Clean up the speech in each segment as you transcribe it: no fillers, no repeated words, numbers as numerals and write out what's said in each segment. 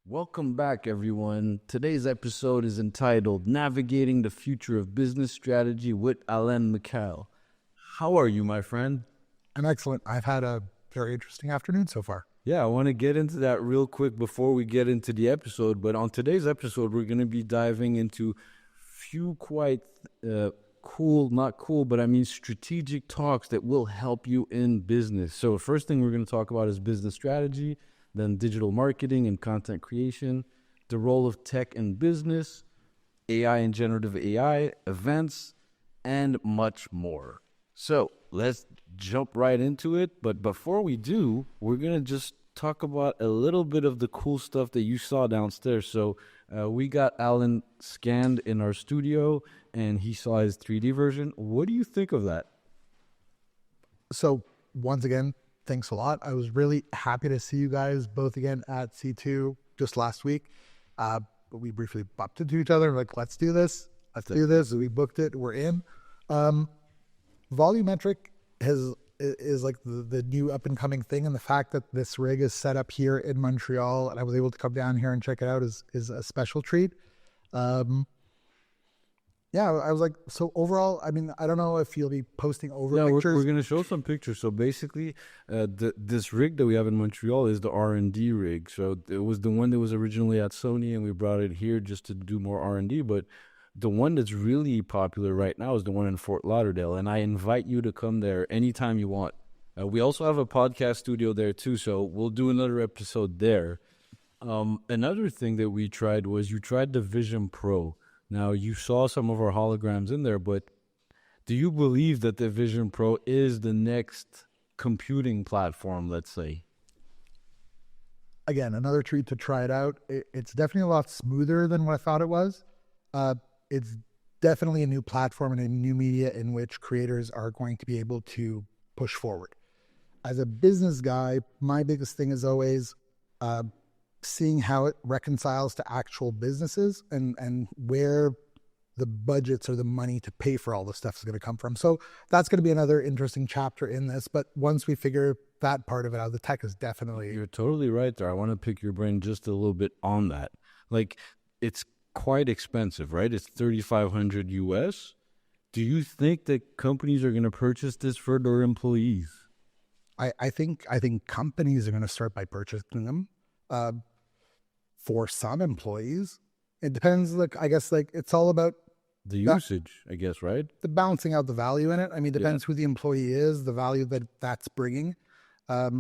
Welcome back, everyone. Today's episode is entitled Navigating the Future of Business Strategy with Alan Mikhail. How are you, my friend? I'm excellent. I've had a very interesting afternoon so far. Yeah, I want to get into that real quick before we get into the episode. But on today's episode, we're going to be diving into few quite not cool, but I mean strategic talks that will help you in business. So, first thing we're going to talk about is business strategy, then digital marketing and content creation, the role of tech in business, AI and generative AI, events, and much more. So let's jump right into it. But before we do, we're going to just talk about a little bit of the cool stuff that you saw downstairs. So we got Alan scanned in our studio and he saw his 3D version. What do you think of that? So once again, thanks a lot. I was really happy to see you guys both again at C2 just last week. But we briefly bumped into each other. Like, let's do this. Let's do this. We booked it. We're in. Volumetric is like the new up and coming thing. And the fact that this rig is set up here in Montreal and I was able to come down here and check it out is a special treat. Yeah, I was like, so overall, I mean, I don't know if you'll be posting pictures. We're going to show some pictures. So basically, this rig that we have in Montreal is the R&D rig. So it was the one that was originally at Sony, and we brought it here just to do more R&D. But the one that's really popular right now is the one in Fort Lauderdale, and I invite you to come there anytime you want. We also have a podcast studio there too, so we'll do another episode there. Another thing that we tried was you tried the Vision Pro. Now, you saw some of our holograms in there, but do you believe that the Vision Pro is the next computing platform, let's say? Again, another treat to try it out. It's definitely a lot smoother than what I thought it was. It's definitely a new platform and a new media in which creators are going to be able to push forward. As a business guy, my biggest thing is always seeing how it reconciles to actual businesses and where the budgets or the money to pay for all this stuff is going to come from. So that's going to be another interesting chapter in this. But once we figure that part of it out, the tech is definitely... You're totally right there. I want to pick your brain just a little bit on that. Like, it's quite expensive, right? It's $3,500 US. Do you think that companies are going to purchase this for their employees? I think companies are going to start by purchasing them. For some employees, it depends. I guess it's all about the usage, I guess, right? The balancing out the value in it. I mean, it depends who the employee is, the value that's bringing. A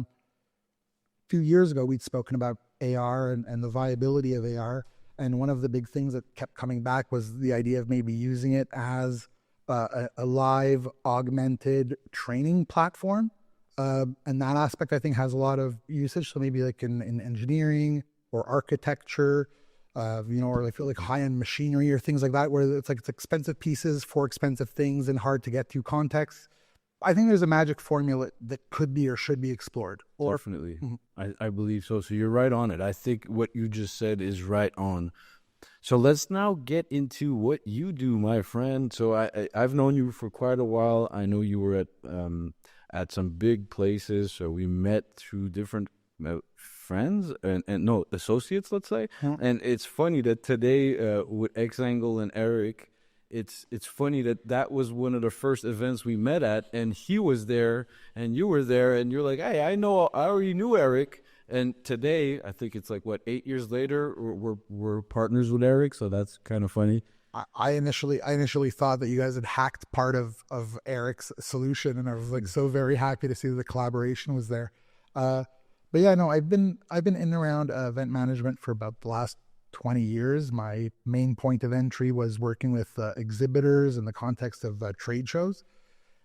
few years ago, we'd spoken about AR and the viability of AR. And one of the big things that kept coming back was the idea of maybe using it as a live augmented training platform. And that aspect, I think, has a lot of usage. So maybe like in engineering or architecture, or I feel like high-end machinery or things like that, where it's expensive pieces for expensive things and hard to get to context. I think there's a magic formula that could be or should be explored. Definitely. I believe so. So you're right on it. I think what you just said is right on. So let's now get into what you do, my friend. So I've known you for quite a while. I know you were at some big places. So we met through different friends and associates, let's say. And it's funny that today with X-Angle and Eric, it's funny that was one of the first events we met at, and he was there and you were there, and you're like, hey, I already knew Eric. And today, I think it's 8 years later, we're partners with Eric, so that's kind of funny. I initially thought that you guys had hacked part of Eric's solution, and I was so very happy to see that the collaboration was there. But yeah, no, I've been in and around event management for about the last 20 years. My main point of entry was working with exhibitors in the context of trade shows,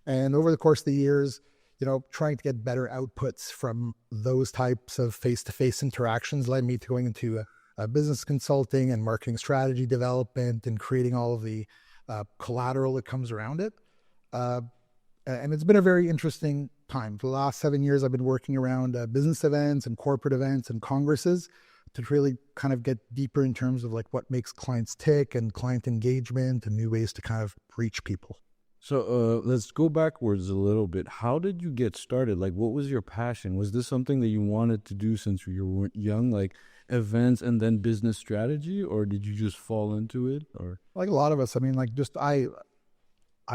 and over the course of the years, trying to get better outputs from those types of face-to-face interactions led me to going into business consulting and marketing strategy development and creating all of the collateral that comes around it. And it's been a very interesting time. For the last 7 years, I've been working around business events and corporate events and congresses to really kind of get deeper in terms of what makes clients tick and client engagement and new ways to kind of reach people. So let's go backwards a little bit. How did you get started? What was your passion? Was this something that you wanted to do since you were young? events and then business strategy, or did you just fall into it? Or Like a lot of us, I mean, like just I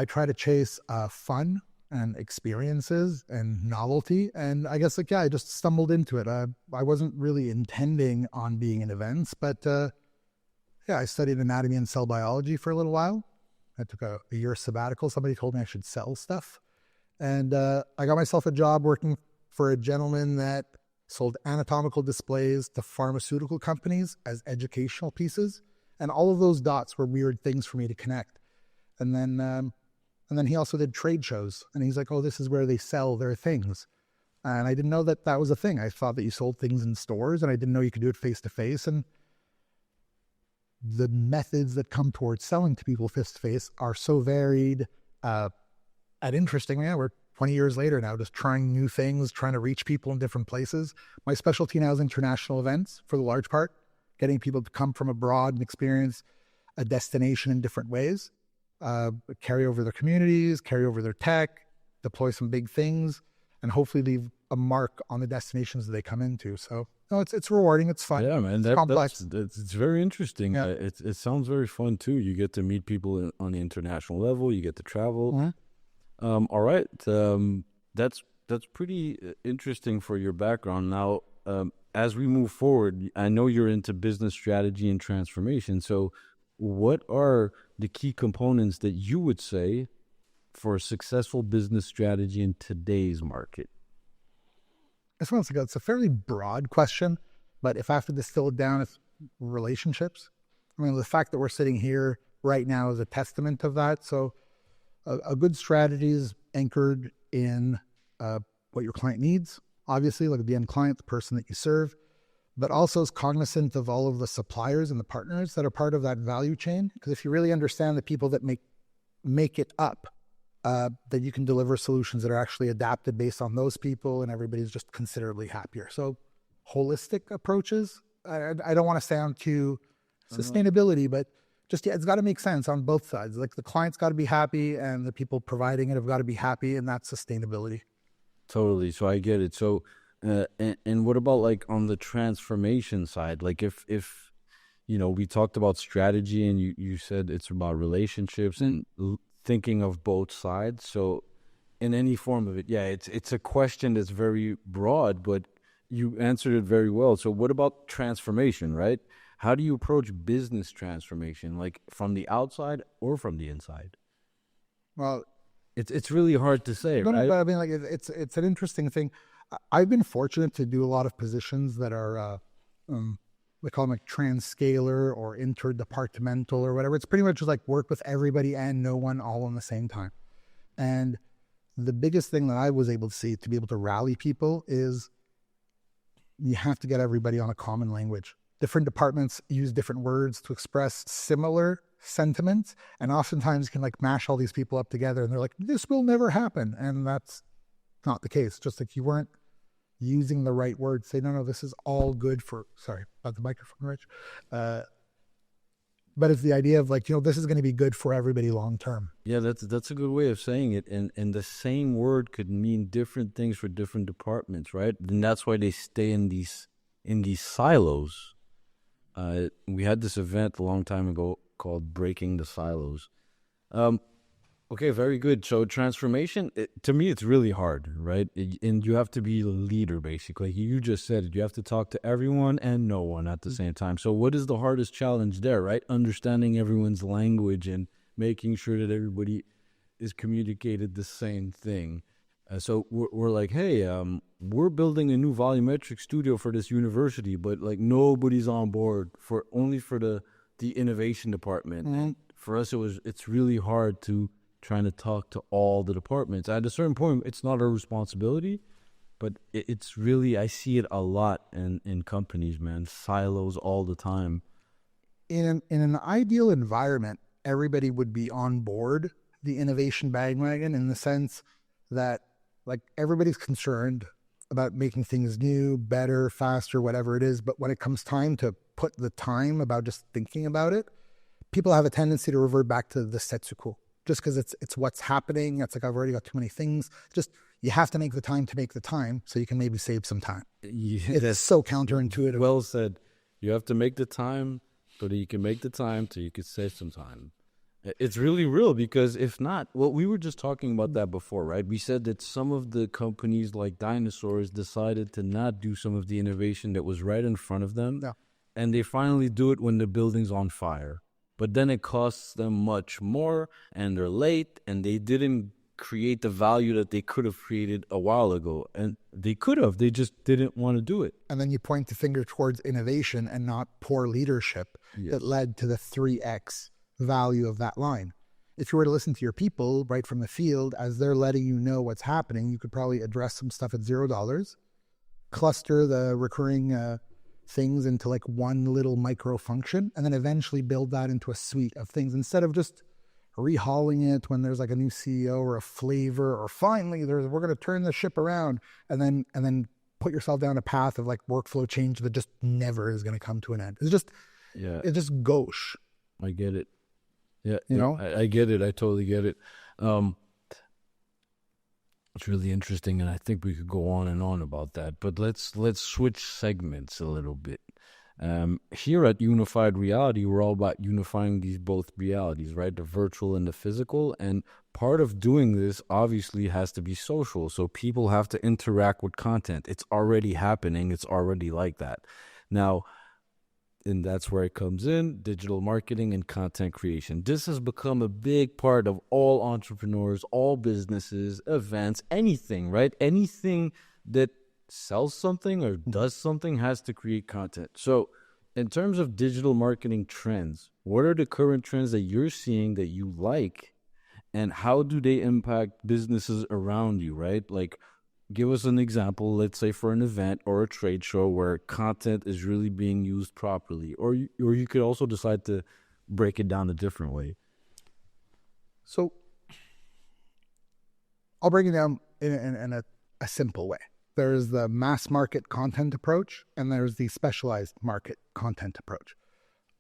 try to chase fun and experiences and novelty. And I guess like, yeah, I just stumbled into it. I wasn't really intending on being in events, but yeah, I studied anatomy and cell biology for a little while. I took a year sabbatical. Somebody told me I should sell stuff. And I got myself a job working for a gentleman that sold anatomical displays to pharmaceutical companies as educational pieces. And all of those dots were weird things for me to connect. And then he also did trade shows. And he's like, oh, this is where they sell their things. And I didn't know that that was a thing. I thought that you sold things in stores, and I didn't know you could do it face to face. And the methods that come towards selling to people face to face are so varied and interesting. Yeah, we're 20 years later now, just trying new things, trying to reach people in different places. My specialty now is international events for the large part, getting people to come from abroad and experience a destination in different ways, carry over their communities, carry over their tech, deploy some big things, and hopefully leave a mark on the destinations that they come into. So no, it's rewarding. It's fun. yeah, man, It's complex. it's very interesting. Yeah. It sounds very fun too. You get to meet people on the international level. You get to travel. Mhm. All right, that's pretty interesting for your background. Now, as we move forward, I know you're into business strategy and transformation. So, what are the key components that you would say for a successful business strategy in today's market? This one's it's a fairly broad question, but if I have to distill it down, it's relationships. I mean, the fact that we're sitting here right now is a testament of that. So a good strategy is anchored in what your client needs, obviously, like the end client, the person that you serve, but also is cognizant of all of the suppliers and the partners that are part of that value chain. Because if you really understand the people that make it up, then you can deliver solutions that are actually adapted based on those people, and everybody's just considerably happier. So holistic approaches, I don't want to sound too sustainability, but just, yeah, it's got to make sense on both sides. Like the client's got to be happy and the people providing it have got to be happy, and that's sustainability. Totally. So I get it. So, and what about like on the transformation side? Like if we talked about strategy, and you said it's about relationships and thinking of both sides. So in any form of it, yeah, it's a question that's very broad, but you answered it very well. So what about transformation, right? How do you approach business transformation, like from the outside or from the inside? Well, It's really hard to say, no, right? but I mean, like it's an interesting thing. I've been fortunate to do a lot of positions that are, we call them like transcalar or interdepartmental or whatever. It's pretty much just like work with everybody and no one all on the same time. And the biggest thing that I was able to see to be able to rally people is you have to get everybody on a common language. Different departments use different words to express similar sentiments, and oftentimes you can like mash all these people up together and they're like, this will never happen. And that's not the case. Just like you weren't using the right word. Say, no, this is all good for, sorry about the microphone, Rich. But it's the idea of like, this is going to be good for everybody long term. Yeah, that's a good way of saying it. And the same word could mean different things for different departments, right? And that's why they stay in these silos. We had this event a long time ago called Breaking the Silos. Okay, very good. So transformation, to me, it's really hard, right? And you have to be a leader, basically. You just said it. You have to talk to everyone and no one at the same time. So what is the hardest challenge there, right? Understanding everyone's language and making sure that everybody is communicated the same thing. So we're like, hey, we're building a new volumetric studio for this university, but like nobody's on board only for the innovation department. Mm-hmm. And for us, it's really hard to trying to talk to all the departments. At a certain point, it's not our responsibility, but it's really, I see it a lot in companies, man, silos all the time. In an ideal environment, everybody would be on board the innovation bandwagon in the sense that like everybody's concerned about making things new, better, faster, whatever it is. But when it comes time to put the time about just thinking about it, people have a tendency to revert back to the statu quo. Just because it's what's happening. It's like, I've already got too many things. Just, you have to make the time so you can maybe save some time. Yeah, It's so counterintuitive. well said. You have to make the time so that you can make the time so you can save some time. It's really real, because if not, well, we were just talking about that before, right? We said that some of the companies like dinosaurs decided to not do some of the innovation that was right in front of them. Yeah. And they finally do it when the building's on fire. But then it costs them much more, and they're late, and they didn't create the value that they could have created a while ago. And they could have, they just didn't want to do it. And then you point the finger towards innovation and not poor leadership that led to the 3x value of that line. If you were to listen to your people right from the field as they're letting you know what's happening, you could probably address some stuff at $0, cluster the recurring things into like one little micro function, and then eventually build that into a suite of things instead of just rehauling it when there's like a new CEO or a flavor, or finally we're going to turn the ship around, and then put yourself down a path of like workflow change that just never is going to come to an end. It's just gauche. I get it. Yeah, you know, I get it. I totally get it. It's really interesting, and I think we could go on and on about that. But let's switch segments a little bit. Here at Unified Reality, we're all about unifying these both realities, right? The virtual and the physical. And part of doing this obviously has to be social. So people have to interact with content. It's already happening. It's already like that. Now, and that's where it comes in, digital marketing and content creation. This has become a big part of all entrepreneurs, all businesses, events, anything, right? Anything that sells something or does something has to create content. So in terms of digital marketing trends, what are the current trends that you're seeing that you like, and how do they impact businesses around you, right? Like, give us an example, let's say for an event or a trade show where content is really being used properly, or you could also decide to break it down a different way. So I'll break it down in a simple way. There's the mass market content approach, and there's the specialized market content approach.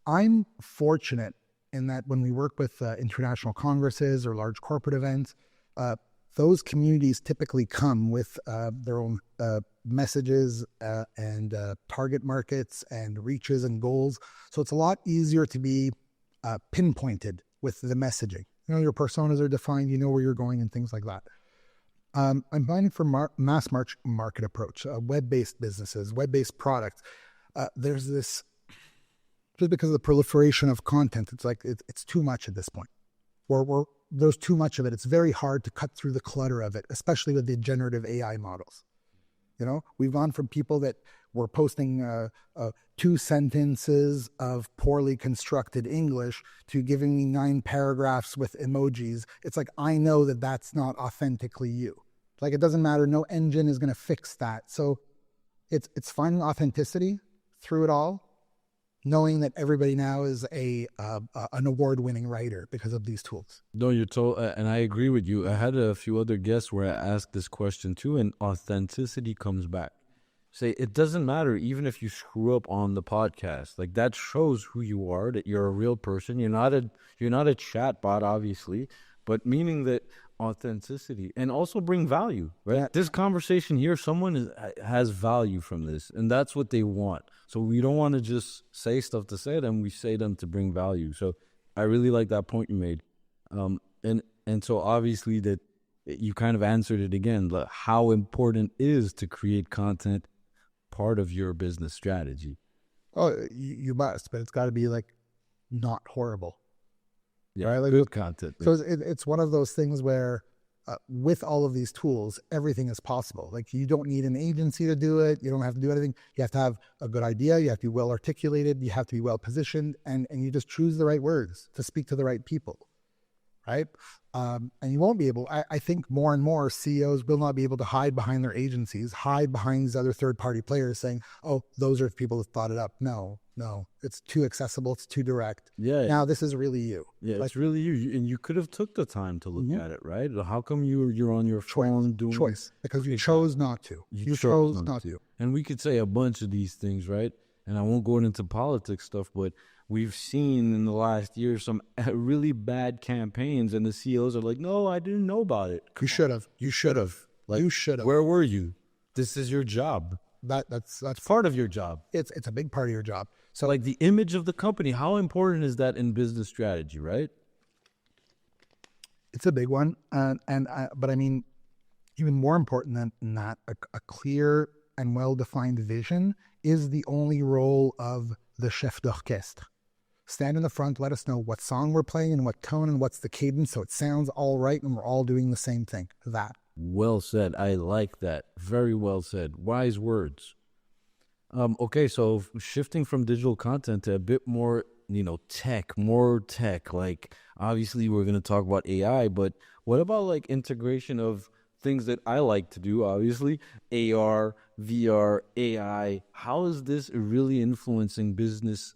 I'm fortunate in that when we work with international congresses or large corporate events, those communities typically come with their own messages and target markets and reaches and goals. So it's a lot easier to be pinpointed with the messaging. You know, your personas are defined, you know where you're going and things like that. I'm finding for mass market approach, web-based businesses, web-based products, there's this, just because of the proliferation of content, it's like it's too much at this point. There's too much of it. It's very hard to cut through the clutter of it, especially with the generative AI models. You know, we've gone from people that were posting 2 sentences of poorly constructed English to giving me 9 paragraphs with emojis. It's like, I know that that's not authentically you. Like, it doesn't matter. No engine is going to fix that. So it's finding authenticity through it all, knowing that everybody now is an award-winning writer because of these tools. No, you're and I agree with you. I had a few other guests where I asked this question too, and authenticity comes back. Say, it doesn't matter even if you screw up on the podcast. Like, that shows who you are, that you're a real person. You're not a chat bot, obviously, but meaning that authenticity, and also bring value, right? Yeah. This conversation here, someone has value from this, and that's what they want. So we don't want to just say stuff to say them. We say them to bring value. So I really like that point you made. And so obviously that you kind of answered it again, how important is to create content part of your business strategy? Oh, you must, but it's got to be like not horrible. Yeah, right? Like, good content. So it's one of those things where with all of these tools, everything is possible. Like, you don't need an agency to do it. You don't have to do anything. You have to have a good idea. You have to be well articulated. You have to be well positioned, and you just choose the right words to speak to the right people, right? And you won't be able, I think more and more CEOs will not be able to hide behind their agencies, hide behind these other third-party players saying, oh, those are the people that thought it up. No, it's too accessible. It's too direct. Yeah. Now this is really you. Yeah, it's really you. And you could have took the time to look at it, right? How come you're on your phone doing choice? Because you chose not to. You chose not to. And we could say a bunch of these things, right? And I won't go into politics stuff, but we've seen in the last year some really bad campaigns, and the CEOs are like, no, I didn't know about it. You should have. Like, you should have. Where were you? This is your job. that's Part of your job. it's a big part of your job. So Like the image of the company, how important is that in business strategy, right? it's a big one, but I mean, even more important than that, a clear and well-defined vision is the only role of the chef d'orchestre. Stand in the front, let us know what song we're playing and what tone and what's the cadence so it sounds all right and we're all doing the same thing. That. Well said. I like that. Very well said. Wise words. Okay, so shifting from digital content to a bit more, more tech. Like, obviously, we're going to talk about AI, but what about like integration of things that I like to do? Obviously, AR, VR, AI. How is this really influencing business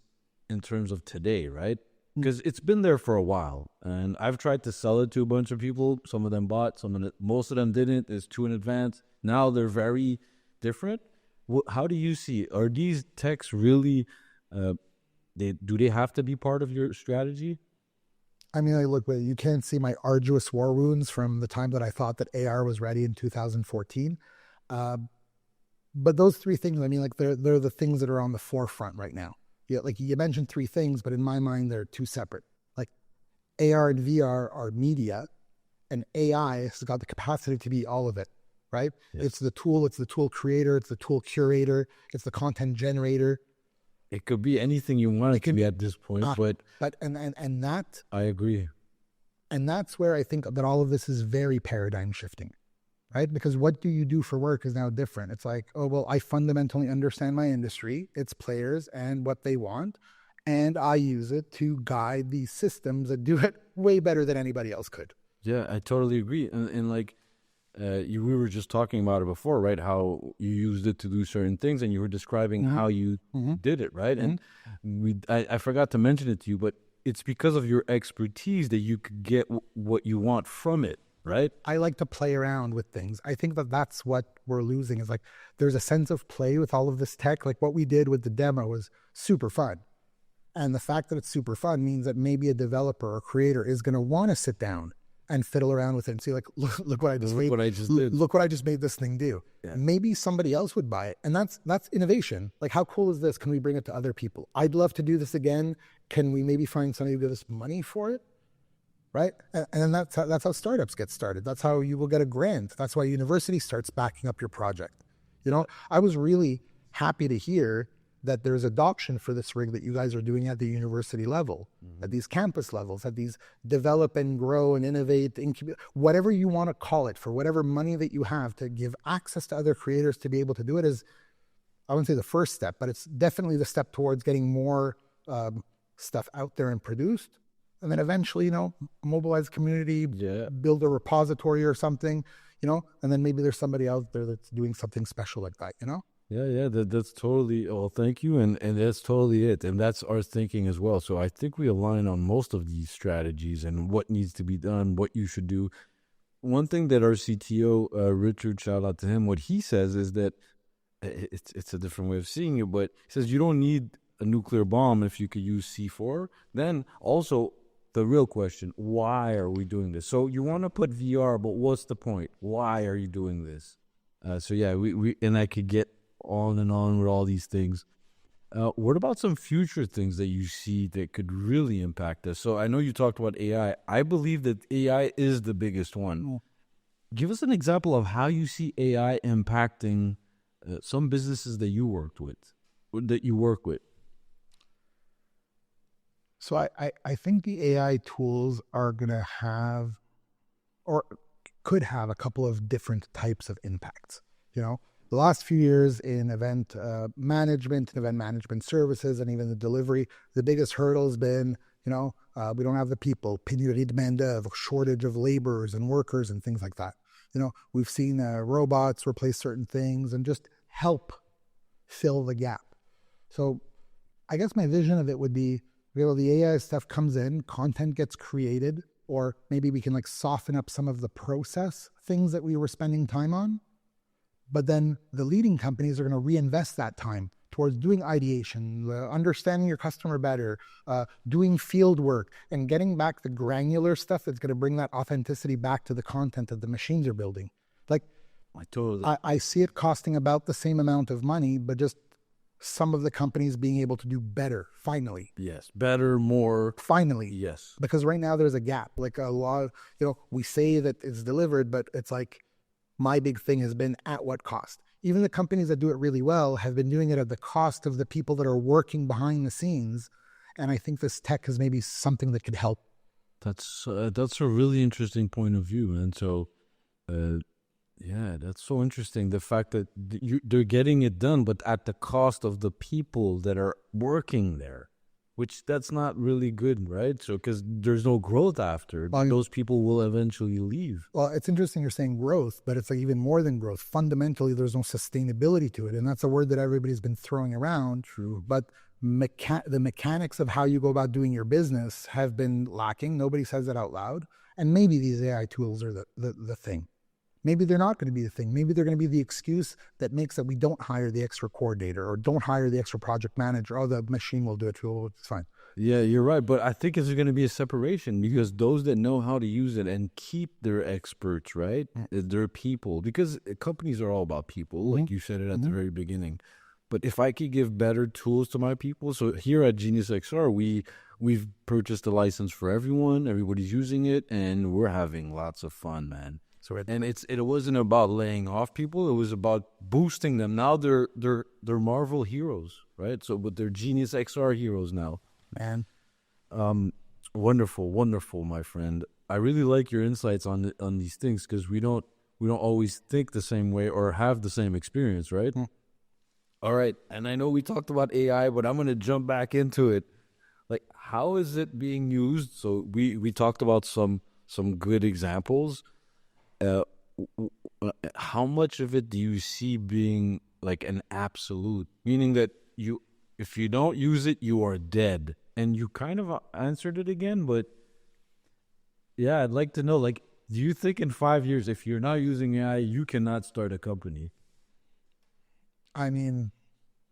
in terms of today, right? Because it's been there for a while, and I've tried to sell it to a bunch of people. Some of them bought, most of them didn't. It's too in advance. Now they're very different. How do you see? Are these techs really? Do they have to be part of your strategy? I mean, look, you can't see my arduous war wounds from the time that I thought that AR was ready in 2014. But those three things, I mean, like they're the things that are on the forefront right now. Yeah, like you mentioned three things, but in my mind, they're two separate. Like AR and VR are media, and AI has got the capacity to be all of it, right? Yes. It's the tool creator, it's the tool curator, it's the content generator. It could be anything you want it to be at this point, but that I agree. And that's where I think that all of this is very paradigm shifting, right? Because what do you do for work is now different. It's like, oh, well, I fundamentally understand my industry, its players and what they want, and I use it to guide these systems that do it way better than anybody else could. Yeah, I totally agree. And like, we were just talking about it before, right? How you used it to do certain things, and you were describing how you did it, right? And I forgot to mention it to you, but it's because of your expertise that you could get what you want from it, right? I like to play around with things. I think that that's what we're losing is like there's a sense of play with all of this tech. Like what we did with the demo was super fun. And the fact that it's super fun means that maybe a developer or creator is going to want to sit down and fiddle around with it and see like, look what I just made. What I just did. Look what I just made this thing do. Yeah. Maybe somebody else would buy it. And that's innovation. Like how cool is this? Can we bring it to other people? I'd love to do this again. Can we maybe find somebody to give us money for it? Right? And then that's how startups get started. That's how you will get a grant. That's why university starts backing up your project. I was really happy to hear that there's adoption for this rig that you guys are doing at the university level, at these campus levels, at these develop and grow and innovate, incubate, whatever you want to call it, for whatever money that you have to give access to other creators to be able to do it is, I wouldn't say the first step, but it's definitely the step towards getting more stuff out there and produced. And then eventually, mobilize the community, build a repository or something, and then maybe there's somebody out there that's doing something special like that, Yeah, that's totally, well, thank you, and that's totally it, and that's our thinking as well. So I think we align on most of these strategies and what needs to be done, what you should do. One thing that our CTO, Richard, shout out to him, what he says is that, it's a different way of seeing it, but he says you don't need a nuclear bomb if you could use C4. Then also, the real question, why are we doing this? So you want to put VR, but what's the point? Why are you doing this? So yeah, we and I could get on and on with all these things. What about some future things that you see that could really impact us? So I know you talked about AI. I believe that AI is the biggest one. Give us an example of how you see AI impacting some businesses that you work with. So I think the AI tools are going to have, or could have, a couple of different types of impacts. The last few years in event management and event management services and even the delivery, the biggest hurdle has been, we don't have the people, pénurie de main-d'œuvre, shortage of laborers and workers and things like that. We've seen robots replace certain things and just help fill the gap. So I guess my vision of it would be, the AI stuff comes in, content gets created, or maybe we can soften up some of the process things that we were spending time on. But then the leading companies are going to reinvest that time towards doing ideation, understanding your customer better, doing field work, and getting back the granular stuff that's going to bring that authenticity back to the content that the machines are building. I totally. I see it costing about the same amount of money, but just some of the companies being able to do better, finally. Yes, better, more. Finally. Yes. Because right now there's a gap. Like a lot of, we say that it's delivered, but it's like my big thing has been at what cost? Even the companies that do it really well have been doing it at the cost of the people that are working behind the scenes. And I think this tech is maybe something that could help. That's a really interesting point of view, and so, yeah, that's so interesting. The fact that they're getting it done, but at the cost of the people that are working there, which that's not really good, right? So because there's no growth after, those people will eventually leave. Well, it's interesting you're saying growth, but it's like even more than growth. Fundamentally, there's no sustainability to it, and that's a word that everybody's been throwing around. True, but the mechanics of how you go about doing your business have been lacking. Nobody says it out loud. And maybe these AI tools are the thing. Maybe they're not going to be the thing. Maybe they're going to be the excuse that makes that we don't hire the extra coordinator or don't hire the extra project manager. Oh, the machine will do it. It's fine. Yeah, you're right. But I think it's going to be a separation because those that know how to use it and keep their experts, right? They're people, because companies are all about people, like you said it at the very beginning. But if I could give better tools to my people, so here at Genius XR, we've purchased a license for everyone. Everybody's using it, and we're having lots of fun, man. So it wasn't about laying off people; it was about boosting them. Now they're Marvel heroes, right? So, but they're Genius XR heroes now, man. Wonderful, my friend. I really like your insights on these things because we don't always think the same way or have the same experience, right? All right, and I know we talked about AI, but I'm going to jump back into it. Like, how is it being used? So we talked about some good examples. How much of it do you see being like an absolute, meaning that if you don't use it, you are dead? And you kind of answered it again, but yeah, I'd like to know, like, do you think in 5 years, if you're not using AI, you cannot start a company? I mean,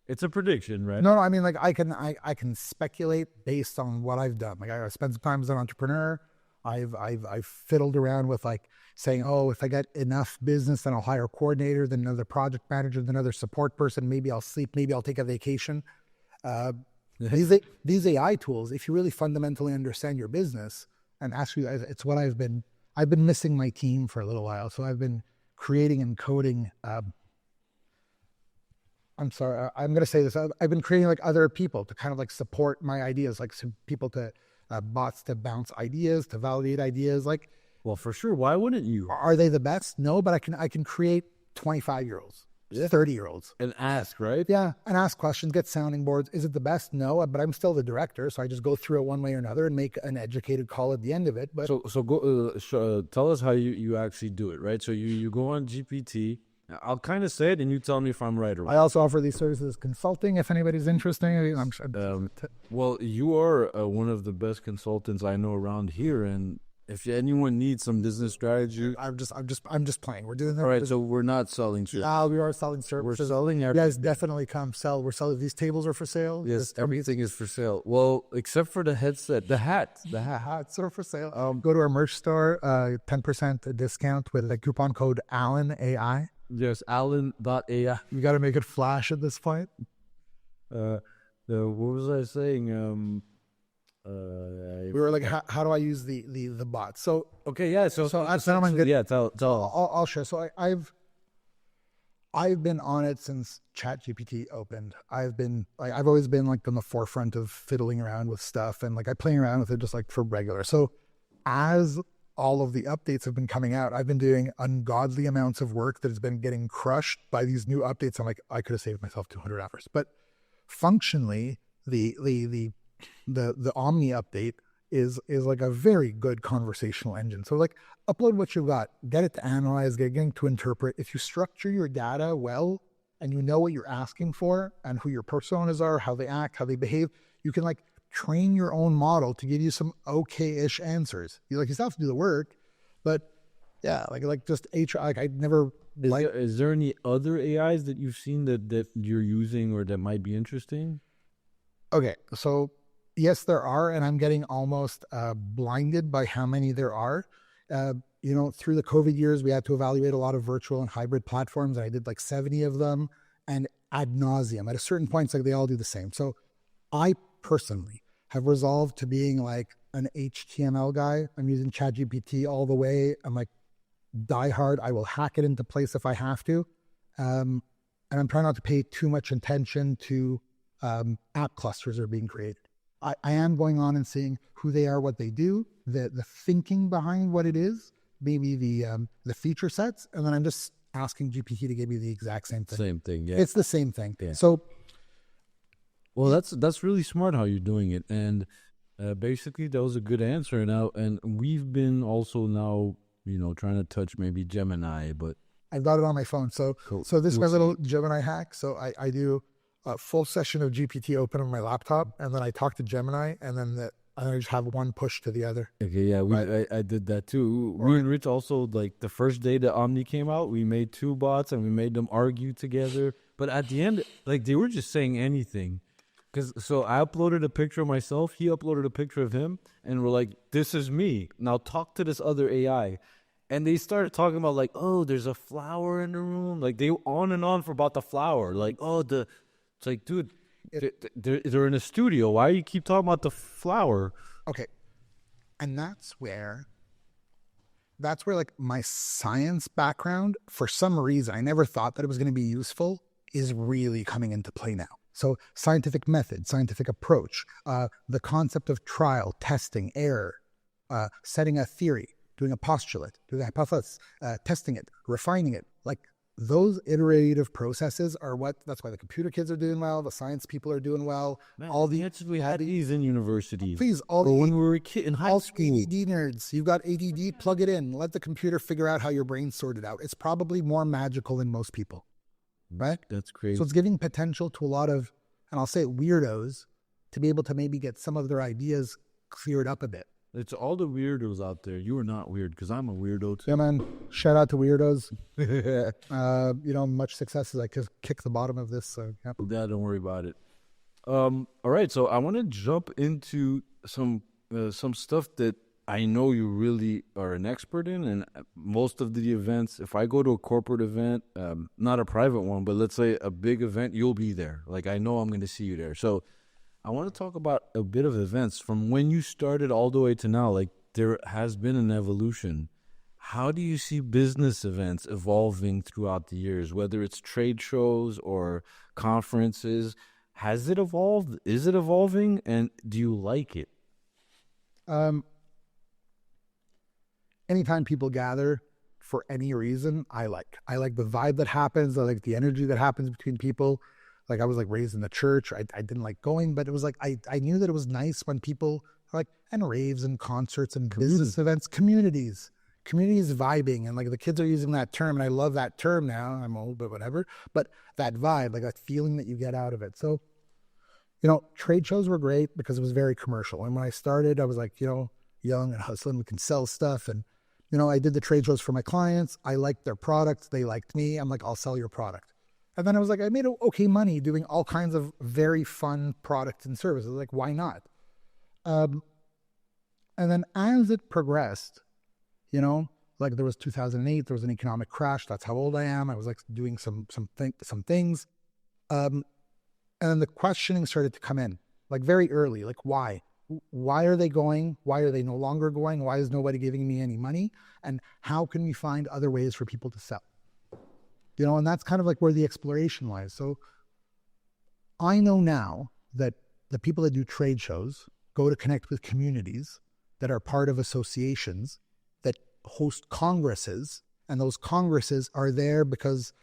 it's a prediction, right? No, I mean, like I can speculate based on what I've done. Like I spent some time as an entrepreneur. I've fiddled around with like saying, oh, if I get enough business, then I'll hire a coordinator, then another project manager, then another support person. Maybe I'll sleep. Maybe I'll take a vacation. These AI tools, if you really fundamentally understand your business, and actually, it's what I've been missing my team for a little while. So I've been creating and coding. I'm sorry, I'm going to say this. I've been creating like other people to kind of like support my ideas, like some people to bots to bounce ideas, to validate ideas. Like, well, for sure. Why wouldn't you? Are they the best? No, but I can create 25-year-olds, 30-year-olds, and ask, right? Yeah, and ask questions, get sounding boards. Is it the best? No, but I'm still the director, so I just go through it one way or another and make an educated call at the end of it. But so go tell us how you actually do it, right? So you go on GPT. I'll kind of say it, and you tell me if I'm right or wrong. I also offer these services consulting if anybody's interested. Well, you are one of the best consultants I know around here, and if anyone needs some business strategy, I'm just playing. We're doing that. All right, so we're not selling services. We are selling services. We're selling. You guys definitely come sell. We're selling. These tables are for sale. Yes, everything is for sale. Well, except for the headset, the hats are for sale. Go to our merch store. 10% discount with the coupon code Alan AI. Yes, Alan.ai. We got to make it flash at this point. What was I saying? We were like, how do I use the bot? So okay, yeah. So good. Yeah, tell. I'll share. So I've been on it since ChatGPT opened. I've always been like on the forefront of fiddling around with stuff, and like I play around with it just like for regular. So as all of the updates have been coming out, I've been doing ungodly amounts of work that has been getting crushed by these new updates. I'm like, I could have saved myself 200 hours. But functionally, the Omni update is like a very good conversational engine. So like upload what you got, get it to analyze, get it to interpret. If you structure your data well and you know what you're asking for and who your personas are, how they act, how they behave, you can like train your own model to give you some okay-ish answers. You still have to do the work, but yeah, like just HR. Like I never. Is there any other AIs that you've seen that you're using or that might be interesting? Okay, so yes, there are, and I'm getting almost blinded by how many there are. through the COVID years, we had to evaluate a lot of virtual and hybrid platforms. And I did like 70 of them, and ad nauseum. At a certain point, it's like they all do the same. So I personally have resolved to being like an HTML guy. I'm using ChatGPT all the way. I'm like diehard. I will hack it into place if I have to. And I'm trying not to pay too much attention to app clusters that are being created. I am going on and seeing who they are, what they do, the thinking behind what it is, maybe the feature sets, and then I'm just asking GPT to give me the exact same thing. Same thing, yeah. It's the same thing. Yeah. So, well, that's really smart how you're doing it, and basically that was a good answer. Now, and we've been also now, trying to touch maybe Gemini, but I've got it on my phone. So, cool. So this is my little Gemini hack. So I do a full session of GPT open on my laptop, and then I talk to Gemini, and then I just have one push to the other. Okay, yeah, I did that too. Me and Rich also, like the first day that Omni came out, we made 2 bots and we made them argue together. But at the end, like they were just saying anything. So I uploaded a picture of myself, he uploaded a picture of him, and we're like, this is me. Now talk to this other AI. And they started talking about like, oh, there's a flower in the room. Like they on and on for about the flower. Like, oh, it's like, dude, they're in a studio. Why do you keep talking about the flower? Okay. And that's where like my science background, for some reason, I never thought that it was going to be useful, is really coming into play now. So scientific method, scientific approach, the concept of trial, testing, error, setting a theory, doing a postulate, doing a hypothesis, testing it, refining it. Like those iterative processes are that's why the computer kids are doing well, the science people are doing well. Man, all the we had these in university. Please, when we were a kid in high school. ADD nerds, you've got ADD, plug it in. Let the computer figure out how your brain's sorted out. It's probably more magical than most people, right? That's crazy. So it's giving potential to a lot of, and I'll say weirdos, to be able to maybe get some of their ideas cleared up a bit. It's all the weirdos out there. You are not weird, because I'm a weirdo too. Yeah, man. Shout out to weirdos. Much success as I kick the bottom of this. So yeah. Don't worry about it. All right, so I want to jump into some stuff that I know you really are an expert in, and most of the events, if I go to a corporate event, not a private one, but let's say a big event, you'll be there. Like I know I'm going to see you there. So I want to talk about a bit of events from when you started all the way to now. Like there has been an evolution. How do you see business events evolving throughout the years, whether it's trade shows or conferences? Has it evolved? Is it evolving? And do you like it? Anytime people gather for any reason, I like the vibe that happens. I like the energy that happens between people. Like I was like raised in the church. I didn't like going, but it was like, I knew that it was nice when people like, and raves and concerts and business events, communities vibing. And like the kids are using that term, and I love that term now. I'm old, but whatever. But that vibe, like that feeling that you get out of it. So, trade shows were great because it was very commercial. And when I started, I was like, young and hustling, we can sell stuff. And, I did the trade shows for my clients. I liked their products. They liked me. I'm like, I'll sell your product. And then I was like, I made okay money doing all kinds of very fun products and services. Like, why not? And then as it progressed, like there was 2008, there was an economic crash. That's how old I am. I was like doing some things. And then the questioning started to come in, like very early, like why? Why are they going? Why are they no longer going? Why is nobody giving me any money? And how can we find other ways for people to sell? And that's kind of like where the exploration lies. So I know now that the people that do trade shows go to connect with communities that are part of associations that host congresses, and those congresses are there because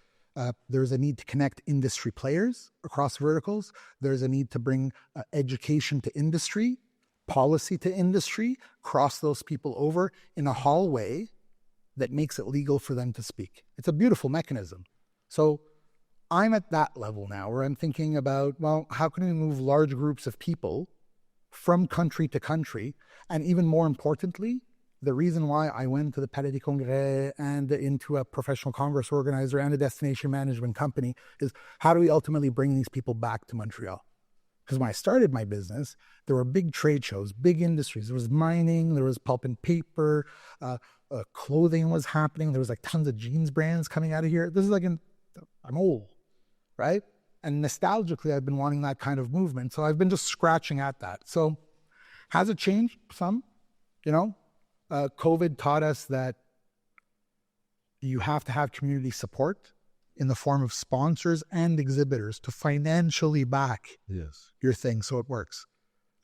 there's a need to connect industry players across verticals. There's a need to bring education to industry, policy to industry, cross those people over in a hallway that makes it legal for them to speak. It's a beautiful mechanism. So I'm at that level now where I'm thinking about, well, how can we move large groups of people from country to country? And even more importantly, the reason why I went to the Palais des Congrès and into a professional congress organizer and a destination management company is how do we ultimately bring these people back to Montreal? Because when I started my business, there were big trade shows, big industries. There was mining, there was pulp and paper, clothing was happening. There was like tons of jeans brands coming out of here. This is like, I'm old, right? And nostalgically, I've been wanting that kind of movement. So I've been just scratching at that. So has it changed some? You know, COVID taught us that you have to have community support in the form of sponsors and exhibitors to financially back your thing so it works.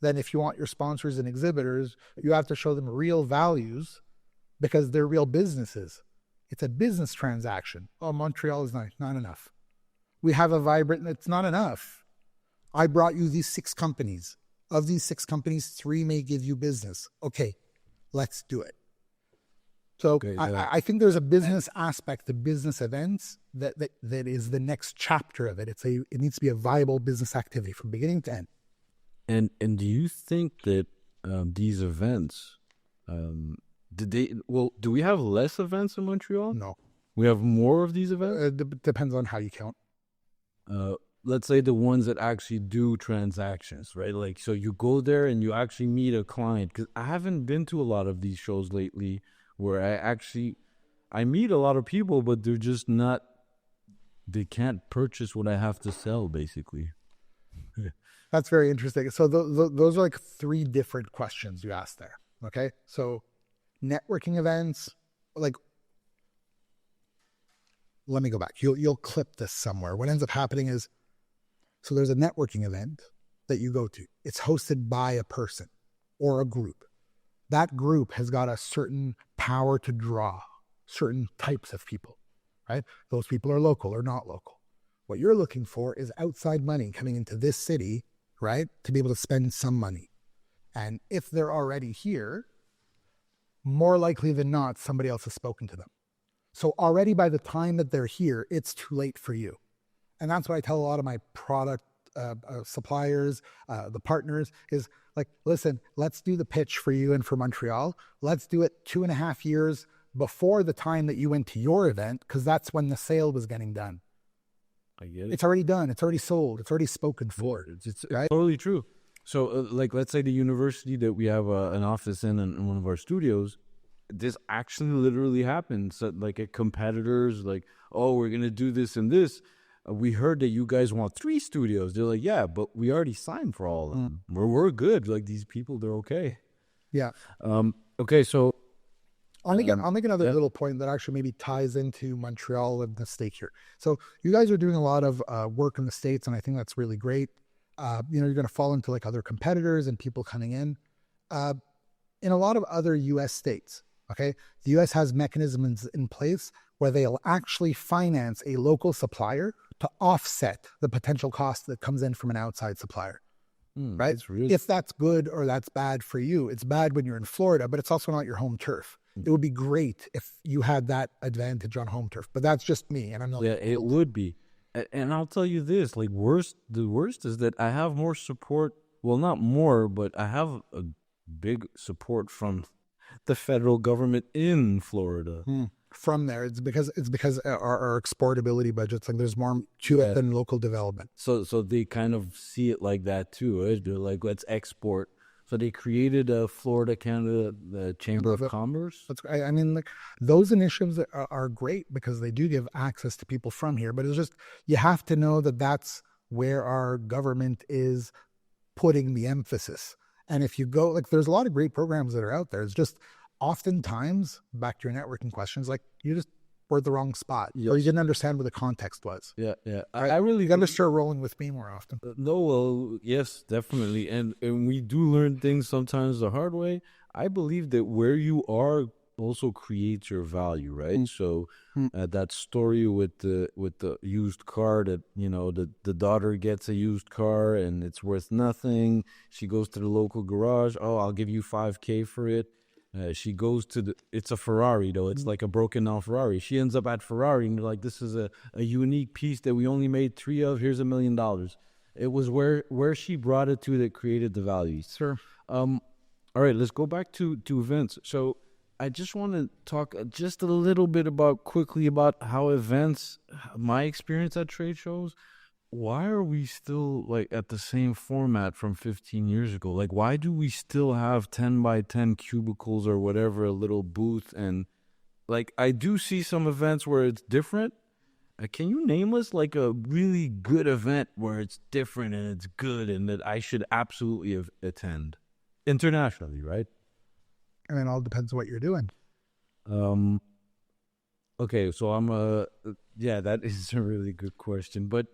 Then if you want your sponsors and exhibitors, you have to show them real values because they're real businesses. It's a business transaction. Oh, Montreal is not enough. We have a vibrant, it's not enough. I brought you these 6 companies. Of these 6 companies, 3 may give you business. Okay, let's do it. So I think there's a business aspect to business events that is the next chapter of it. It needs to be a viable business activity from beginning to end. And do you think that these events, do we have less events in Montreal? No. We have more of these events? Depends on how you count. Let's say the ones that actually do transactions, right? Like, so you go there and you actually meet a client. Because I haven't been to a lot of these shows lately where I meet a lot of people, but they're just not, they can't purchase what I have to sell, basically. That's very interesting. So those are like 3 different questions you asked there. Okay. So networking events, like, let me go back. You'll clip this somewhere. What ends up happening is, so there's a networking event that you go to. It's hosted by a person or a group. That group has got a certain power to draw certain types of people, right? Those people are local or not local. What you're looking for is outside money coming into this city, right? To be able to spend some money. And if they're already here, more likely than not, somebody else has spoken to them. So already by the time that they're here, it's too late for you. And that's what I tell a lot of my product suppliers, the partners, is like, listen, let's do the pitch for you and for Montreal. Let's do it 2.5 years before the time that you went to your event, because that's when the sale was getting done. I get it. It's already done. It's already sold. It's already spoken for. It's right? Totally true. So like, let's say the university that we have an office in one of our studios, this actually literally happens. So, like, at competitors, like, oh, we're going to do this and this. We heard that you guys want 3 studios. They're like, yeah, but we already signed for all of them. We're good. Like, these people, they're okay. Yeah. Okay, so I'll make another little point that actually maybe ties into Montreal and the stake here. So you guys are doing a lot of work in the States, and I think that's really great. You're going to fall into like other competitors and people coming in. In a lot of other U.S. states, okay, the U.S. has mechanisms in place where they'll actually finance a local supplier to offset the potential cost that comes in from an outside supplier. Right? If that's good or that's bad for you, it's bad when you're in Florida, but it's also not your home turf. It would be great if you had that advantage on home turf, but that's just me, and I'm not. Yeah, it would be. And I'll tell you this: like, the worst is that I have more support. Well, not more, but I have a big support from the federal government in Florida. From there, it's because our exportability budgets, like, there's more to it than local development. So they kind of see it like that too. Right? They're like, let's export. So they created a Florida Canada the Chamber of Commerce. I mean, like, those initiatives are great because they do give access to people from here. But it's just, you have to know that that's where our government is putting the emphasis. And if you go, like, there's a lot of great programs that are out there. It's just oftentimes, back to your networking questions, like, you just were at the wrong spot, or you didn't understand what the context was. Yeah. I really got to start rolling with me more often. No, well, yes, definitely. And we do learn things sometimes the hard way. I believe that where you are also creates your value, right? So that story with the used car, that, you know, the daughter gets a used car and it's worth nothing. She goes to the local garage. Oh, I'll give you $5,000 for it. She goes to it's a Ferrari though. It's like a broken down Ferrari. She ends up at Ferrari and they're like, this is a unique piece that we only made 3 of. Here's $1 million. It was where she brought it to that created the value. Sure. All right, let's go back to events. So I just want to talk just a little bit quickly about how events, my experience at trade shows. why are we still like at the same format from 15 years ago? Like, why do we still have 10 by 10 cubicles or whatever, a little booth? And like, I do see some events where it's different. Can you name us like a really good event where it's different and it's good and that I should absolutely attend internationally, right? And it all depends on what you're doing. Um, okay, so yeah, that is a really good question. But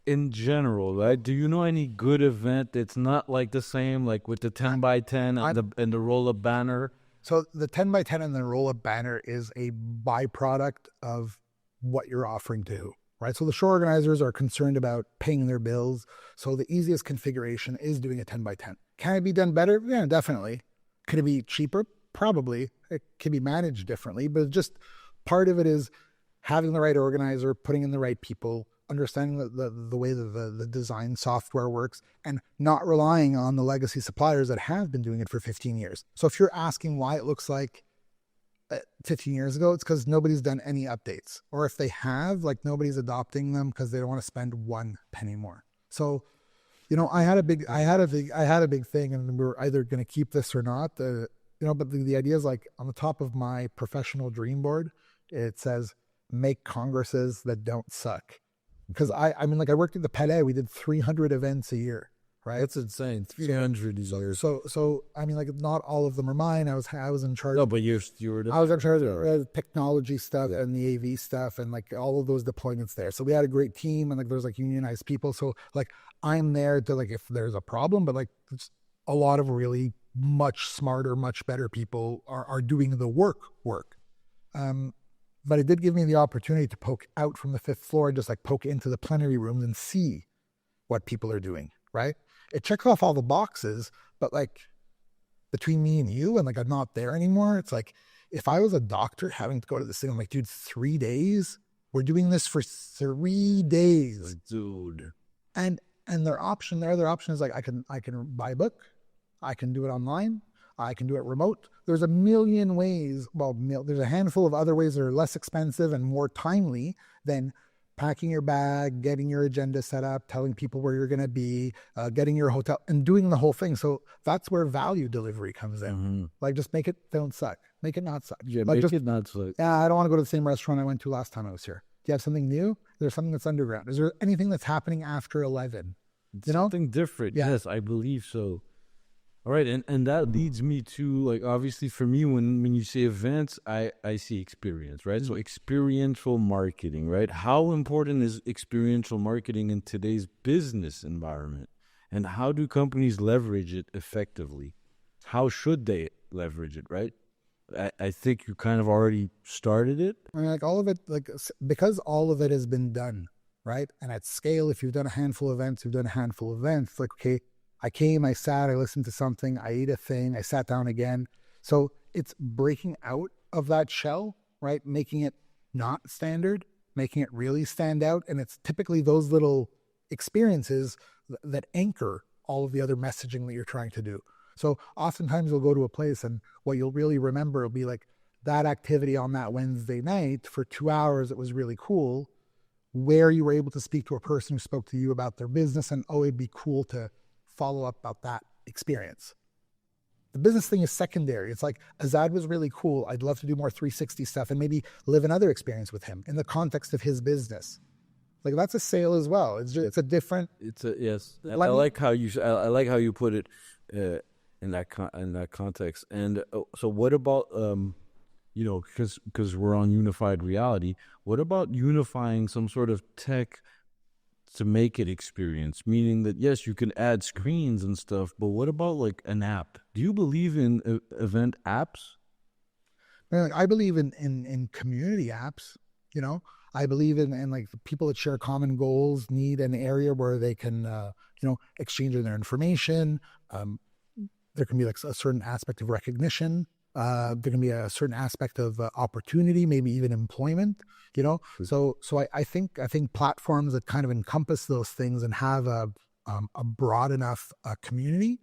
in general, right? Do you know any good event that's not like the same, like with the 10 by 10 and the roll up banner? So the 10 by 10 and the roll up banner is a byproduct of what you're offering to who, right? So the show organizers are concerned about paying their bills. So the easiest configuration is doing a 10 by 10. Can it be done better? Yeah, definitely. Could it be cheaper? Probably. It can be managed differently, but just part of it is having the right organizer, putting in the right people, understanding the way that the design software works, and not relying on the legacy suppliers that have been doing it for 15 years. So if you're asking why it looks like 15 years ago, it's because nobody's done any updates. Or if they have, like nobody's adopting them because they don't want to spend 1 penny more. So, you know, I had a big thing, and we were either going to keep this or not. But the idea is like on the top of my professional dream board, it says, make congresses that don't suck. Because I mean, like I worked at the Palais, we did 300 events a year, right? That's insane. 300 these years. So I mean, like not all of them are mine. I was in charge. No, but you were. I was in charge of the technology stuff and the AV stuff and like all of those deployments there. So we had a great team, and like there's like unionized people. So like I'm there to like if there's a problem, but like it's a lot of really much smarter, much better people are doing the work. But it did give me the opportunity to poke out from the 5th floor and just like poke into the plenary rooms and see what people are doing, right? It checks off all the boxes, but like between me and you, and like I'm not there anymore, it's like if I was a doctor having to go to this thing, I'm like, dude, 3 days? We're doing this for 3 days. Dude. And their other option is like I can buy a book, I can do it online, I can do it remote. There's a million ways. Well, there's a handful of other ways that are less expensive and more timely than packing your bag, getting your agenda set up, telling people where you're going to be, getting your hotel, and doing the whole thing. So that's where value delivery comes in. Mm-hmm. Like, just make it don't suck. Make it not suck. Yeah, like, make it not suck. Yeah, I don't want to go to the same restaurant I went to last time I was here. Do you have something new? Is there something that's underground? Is there anything that's happening after 11? Something different. Yeah. Yes, I believe so. All right, and that leads me to, like, obviously for me, when you say events, I see experience, right? So experiential marketing, right? How important is experiential marketing in today's business environment? And how do companies leverage it effectively? How should they leverage it, right? I think you kind of already started it. I mean, like all of it, like because all of it has been done, right? And at scale, if you've done a handful of events, you've done a handful of events, like, okay, I came, I sat, I listened to something, I ate a thing, I sat down again. So it's breaking out of that shell, right? Making it not standard, making it really stand out. And it's typically those little experiences that anchor all of the other messaging that you're trying to do. So oftentimes you'll go to a place and what you'll really remember will be like that activity on that Wednesday night for 2 hours. It was really cool, where you were able to speak to a person who spoke to you about their business, and it'd be cool to follow up about that experience. The business thing is secondary. It's like Azad was really cool. I'd love to do more 360 stuff and maybe live another experience with him in the context of his business. Like that's a sale as well. It's a different. Yes. I like how you put it in that context. And so what about because we're on unified reality. What about unifying some sort of tech to make it experience, meaning that yes, you can add screens and stuff, but what about like an app? Do you believe in event apps? I believe in community apps. I believe in like the people that share common goals need an area where they can exchange their information. There can be like a certain aspect of recognition. There can be a certain aspect of opportunity, maybe even employment, So I think platforms that kind of encompass those things and have a broad enough community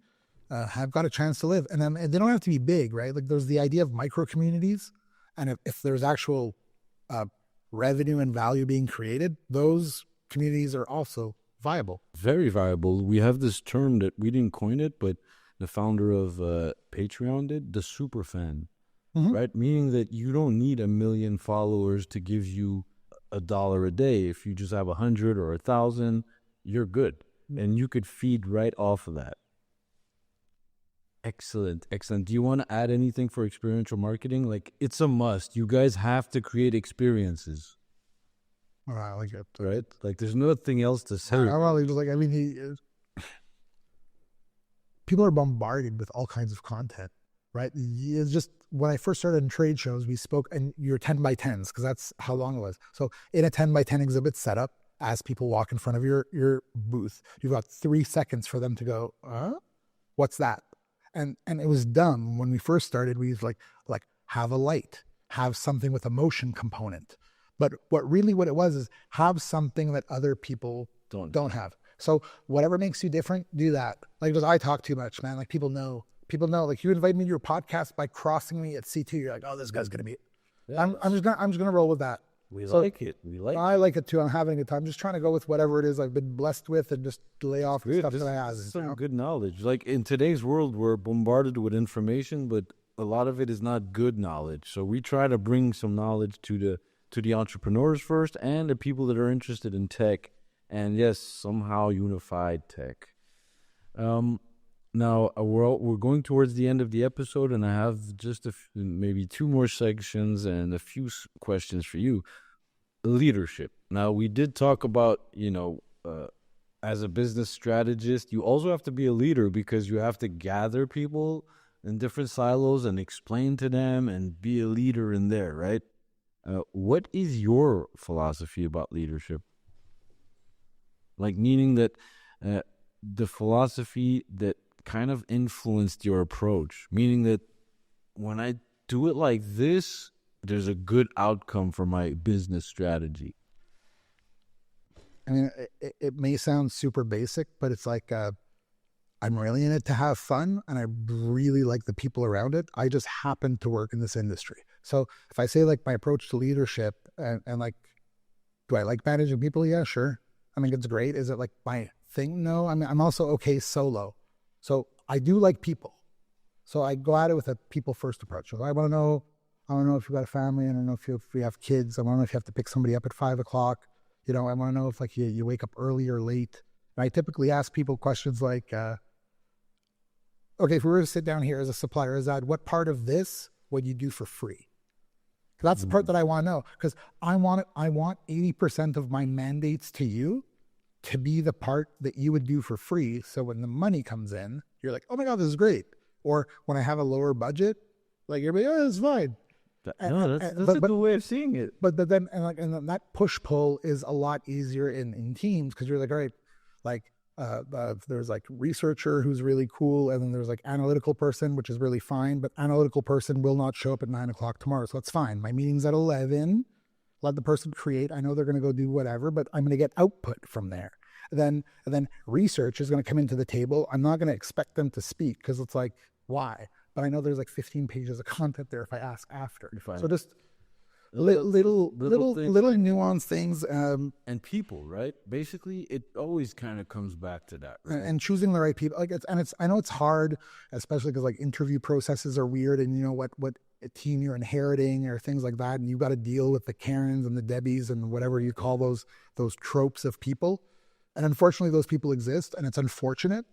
have got a chance to live. And they don't have to be big, right? Like there's the idea of micro communities, and if there's actual revenue and value being created, those communities are also viable. Very viable. We have this term that we didn't coin it, but the founder of Patreon did, the super fan, right? Meaning that you don't need 1 million followers to give you $1 a day. If you just have 100 or 1,000, you're good. And you could feed right off of that. Excellent. Do you want to add anything for experiential marketing? Like, it's a must. You guys have to create experiences. All right, I like it. Right? Like, there's nothing else to say. People are bombarded with all kinds of content, right? It's just, when I first started in trade shows, we spoke, and you're 10 by 10s, because that's how long it was. So in a 10 by 10 exhibit setup, as people walk in front of your booth, you've got 3 seconds for them to go, what's that? And it was dumb. When we first started, we used like have a light, have something with a motion component. But what it was is have something that other people don't have. So whatever makes you different, do that. Like, I talk too much, man. Like, people know. Like, you invite me to your podcast by crossing me at C2. You're like, oh, this guy's gonna be. Yeah, I'm just gonna roll with that. We like it. I like it too. I'm having a good time. I'm just trying to go with whatever it is I've been blessed with and just lay off the stuff that I have. Some good knowledge. Like, in today's world, we're bombarded with information, but a lot of it is not good knowledge. So we try to bring some knowledge to the entrepreneurs first, and the people that are interested in tech, and yes, somehow unified tech. Now we're going towards the end of the episode, and I have just maybe 2 more sections and a few questions for you. Leadership. Now, we did talk about, as a business strategist, you also have to be a leader, because you have to gather people in different silos and explain to them and be a leader in there, right? What is your philosophy about leadership? Like, meaning that the philosophy that kind of influenced your approach, meaning that when I do it like this, there's a good outcome for my business strategy. I mean, it may sound super basic, but it's like, I'm really in it to have fun, and I really like the people around it. I just happen to work in this industry. So if I say, like, my approach to leadership, and like, do I like managing people? Yeah, sure. I mean, it's great. Is it like my thing? No. I mean, I'm also okay solo. So I do like people. So I go at it with a people first approach. So I want to know if you've got a family. I don't know if you have kids. I want to know if you have to pick somebody up at 5 o'clock. I want to know if, like, you wake up early or late. And I typically ask people questions like, okay, if we were to sit down here as a supplier, Azad, what part of this would you do for free? That's the part that I want to know, because I want 80% of my mandates to you to be the part that you would do for free. So when the money comes in, you're like, oh my God, this is great. Or when I have a lower budget, like, you're like, oh, it's fine. That's a good way of seeing it. But then, and then that push pull is a lot easier in teams, because you're like, all right, like, there's like researcher who's really cool, and then there's like analytical person, which is really fine, but analytical person will not show up at 9 o'clock tomorrow, so that's fine. My meeting's at 11. Let the person create. I know they're going to go do whatever, but I'm going to get output from there. And then research is going to come into the table. I'm not going to expect them to speak, because it's like, why? But I know there's like 15 pages of content there if I ask after. So just little nuanced things. And people, right? Basically, it always kind of comes back to that. Right? And choosing the right people. I know it's hard, especially because, like, interview processes are weird, and you know what team you're inheriting or things like that, and you've got to deal with the Karens and the Debbies and whatever you call those tropes of people. And unfortunately, those people exist, and it's unfortunate.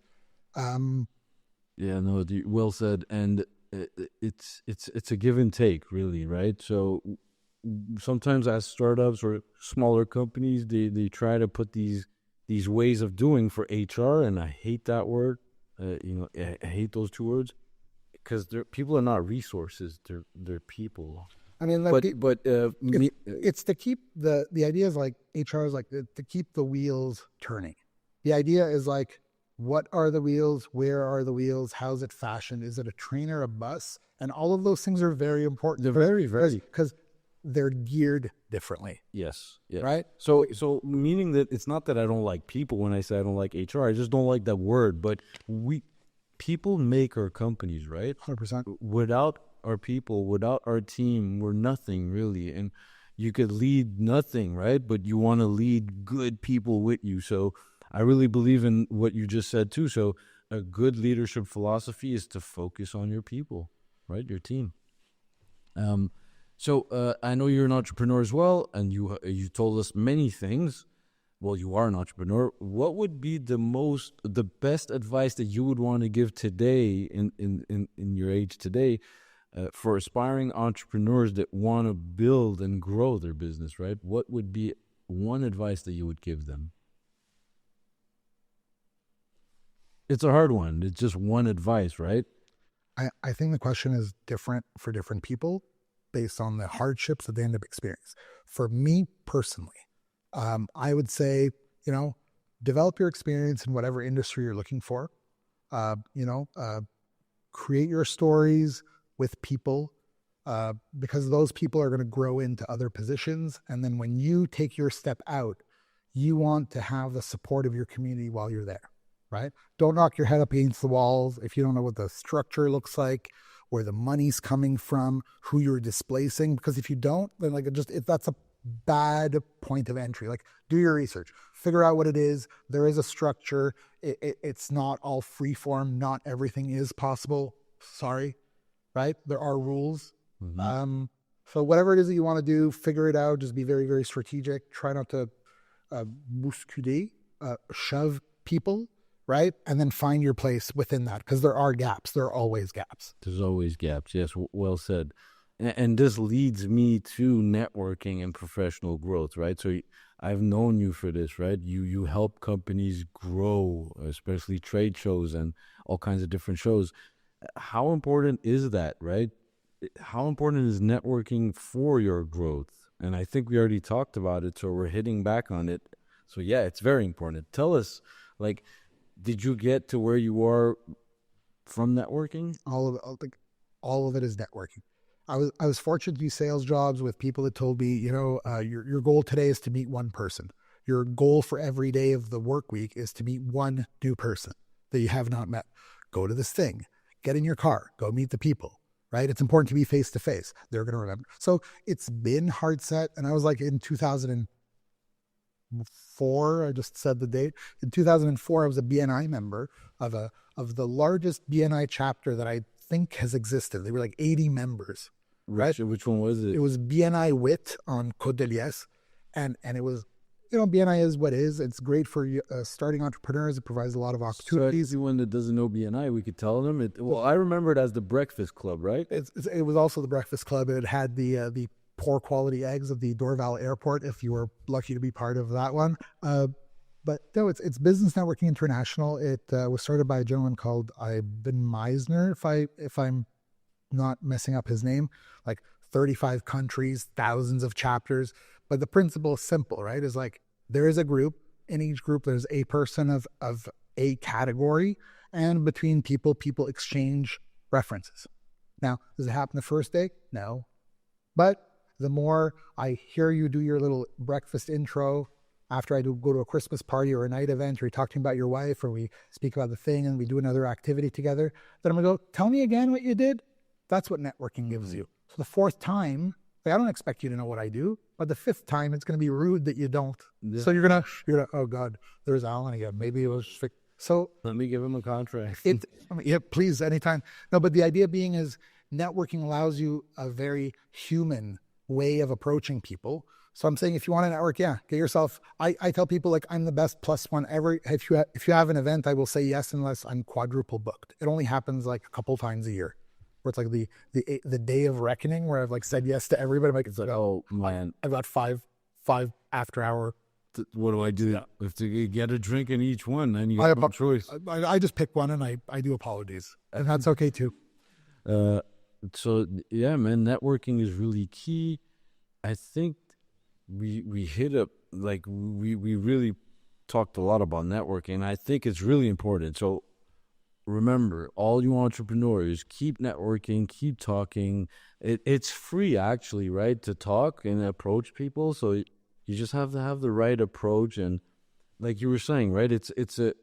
Yeah, no, well said. And it's a give and take, really, right? So sometimes as startups or smaller companies, they try to put these ways of doing for HR, and I hate that word. I hate those 2 words, because people are not resources; they're people. I mean, it's to keep the idea is like HR is like to keep the wheels turning. The idea is like, what are the wheels? Where are the wheels? How's it fashioned? Is it a train or a bus? And all of those things are very important. They're very, very, because they're geared differently. Yes. Right? So meaning that it's not that I don't like people when I say I don't like HR. I just don't like that word. But people make our companies, right? 100%. Without our people, without our team, we're nothing, really. And you could lead nothing, right? But you want to lead good people with you. So I really believe in what you just said too. So a good leadership philosophy is to focus on your people, right? Your team. So I know you're an entrepreneur as well, and you told us many things. Well, you are an entrepreneur. What would be the best advice that you would want to give today in your age today for aspiring entrepreneurs that want to build and grow their business, right? What would be one advice that you would give them? It's a hard one. It's just one advice, right? I think the question is different for different people based on the hardships that they end up experiencing. For me personally, I would say, develop your experience in whatever industry you're looking for. Create your stories with people because those people are going to grow into other positions. And then when you take your step out, you want to have the support of your community while you're there, right? Don't knock your head up against the walls if you don't know what the structure looks like, where the money's coming from, who you're displacing. Because if you don't, then if that's a bad point of entry. Like, do your research, figure out what it is. There is a structure. It's not all free form. Not everything is possible. Sorry, right? There are rules. Mm-hmm. So whatever it is that you want to do, figure it out. Just be very, very strategic. Try not to bousculer, shove people, right? And then find your place within that, because there are gaps. There are always gaps. There's always gaps. Yes, well said. And this leads me to networking and professional growth, right? So I've known you for this, right? You help companies grow, especially trade shows and all kinds of different shows. How important is that, right? How important is networking for your growth? And I think we already talked about it, so we're hitting back on it. So yeah, it's very important. Tell us, did you get to where you are from networking? All of it is networking. I was fortunate to do sales jobs with people that told me, your goal today is to meet one person. Your goal for every day of the work week is to meet one new person that you have not met. Go to this thing, get in your car, go meet the people, right? It's important to be face to face. They're going to remember. So it's been hard set. And I was in 2004, I just said the date. In 2004, I was a BNI member of the largest BNI chapter that I think has existed. They were 80 members. Right? Which one was it? It was BNI WIT on Côte de Liesse. And it was, BNI is what is. It's great for starting entrepreneurs. It provides a lot of opportunities. So anyone that doesn't know BNI, we could tell them it. Well, I remember it as the Breakfast Club, right? It was also the Breakfast Club. It had the poor quality eggs of the Dorval Airport, if you were lucky to be part of that one. But no, it's Business Networking International. It was started by a gentleman called Ivan Meisner, if I'm not messing up his name. 35 countries, thousands of chapters. But the principle is simple, right? Is there is a group. In each group, there's a person of a category. And between people exchange references. Now, does it happen the first day? No. But the more I hear you do your little breakfast intro, after I go to a Christmas party or a night event, or you talk to me about your wife, or we speak about the thing and we do another activity together, then I'm going to go, tell me again what you did. That's what networking gives you. So the fourth time, I don't expect you to know what I do, but the fifth time, it's going to be rude that you don't. Yeah. So you're gonna, oh God, there's Alan again. Maybe it was so. Let me give him a contract. Yeah, please, anytime. No, but the idea being is networking allows you a very human way of approaching people. So I'm saying if you want to network, get yourself. I tell people I'm the best +1 ever. If you have an event, I will say yes unless I'm quadruple booked. It only happens a couple times a year. Where it's the day of reckoning where I've said yes to everybody. It's oh man, I've got five after hour. What do I do? Yeah. If to get a drink in each one, then you have no choice. I just pick one and I do apologies, and that's okay too. So yeah, man, networking is really key. I think we hit up we really talked a lot about networking. I think it's really important. So remember, all you entrepreneurs, keep networking, keep talking. It's free, actually, right, to talk and approach people. So you just have to have the right approach. And like you were saying, right, it's a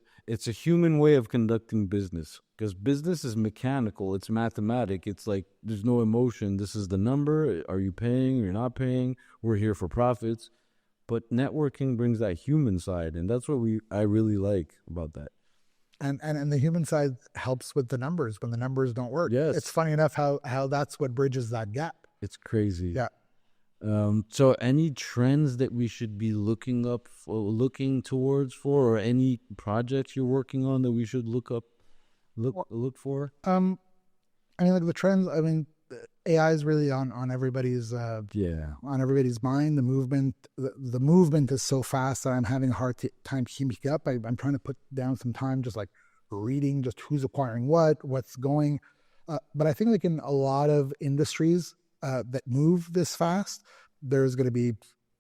human way of conducting business, because business is mechanical. It's mathematic. It's there's no emotion. This is the number. Are you paying? You're not paying. We're here for profits. but networking brings that human side, and that's what I really like about that. And the human side helps with the numbers when the numbers don't work. Yes. It's funny enough how that's what bridges that gap. It's crazy. Yeah. So any trends that we should be looking towards or any projects you're working on that we should look for? I mean, like the trends. I mean, AI is really on everybody's on everybody's mind. The movement is so fast that I'm having a hard time keeping up. I'm trying to put down some time, just like reading, just who's acquiring what's going. But I think like in a lot of industries that move this fast, there's going to be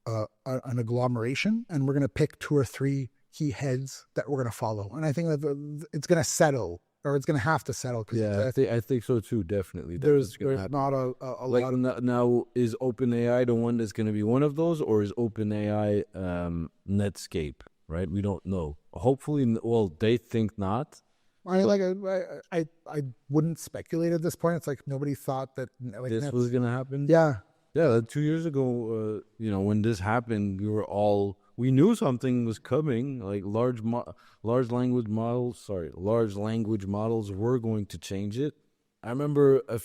an agglomeration, and we're going to pick 2 or 3 key heads that we're going to follow. And I think that it's going to settle, or it's going to have to settle. Yeah, I think so too. Definitely. There's not a like lot. now, is OpenAI the one that's going to be one of those, or is OpenAI Netscape? Right, we don't know. Hopefully, well, they think not. I wouldn't speculate at this point. It's like nobody thought that like This was gonna happen. Yeah, Yeah, 2 years ago, when this happened, we knew something was coming. Like large language models were going to change it. I remember I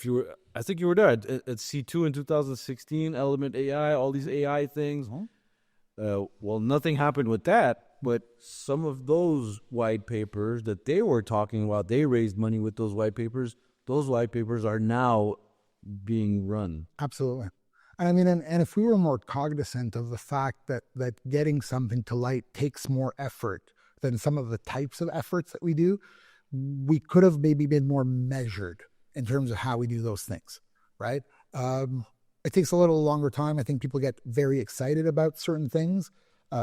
think you were there at C2 in 2016. Element AI, all these AI things. Well, nothing happened with that. But some of those white papers that they were talking about, they raised money with those white papers. Those white papers are now being run. Absolutely. I mean, and if we were more cognizant of the fact that getting something to light takes more effort than some of the types of efforts that we do, we could have maybe been more measured in terms of how we do those things, right? It takes a little longer time. I think people get very excited about certain things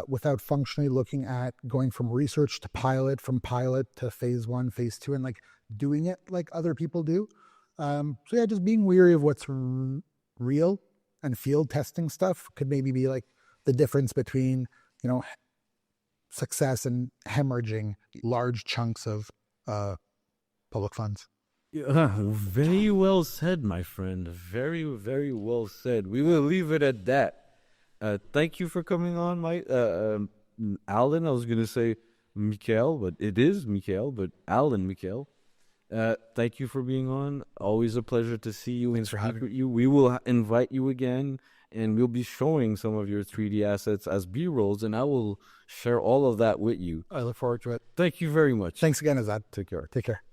without functionally looking at going from research to pilot, from pilot to phase 1, phase 2, and like doing it like other people do. So yeah, just being weary of what's real and field testing stuff could maybe be like the difference between, success and hemorrhaging large chunks of public funds. Yeah, very well said, my friend. Very, very well said. We will leave it at that. Thank you for coming on, Alan. I was going to say Mikhail, but it is Mikhail, but Alan Mikhail. Thank you for being on. Always a pleasure to see you. Thanks for having me. We will invite you again, and we'll be showing some of your 3D assets as B-rolls, and I will share all of that with you. I look forward to it. Thank you very much. Thanks again, Azad. Take care. Take care.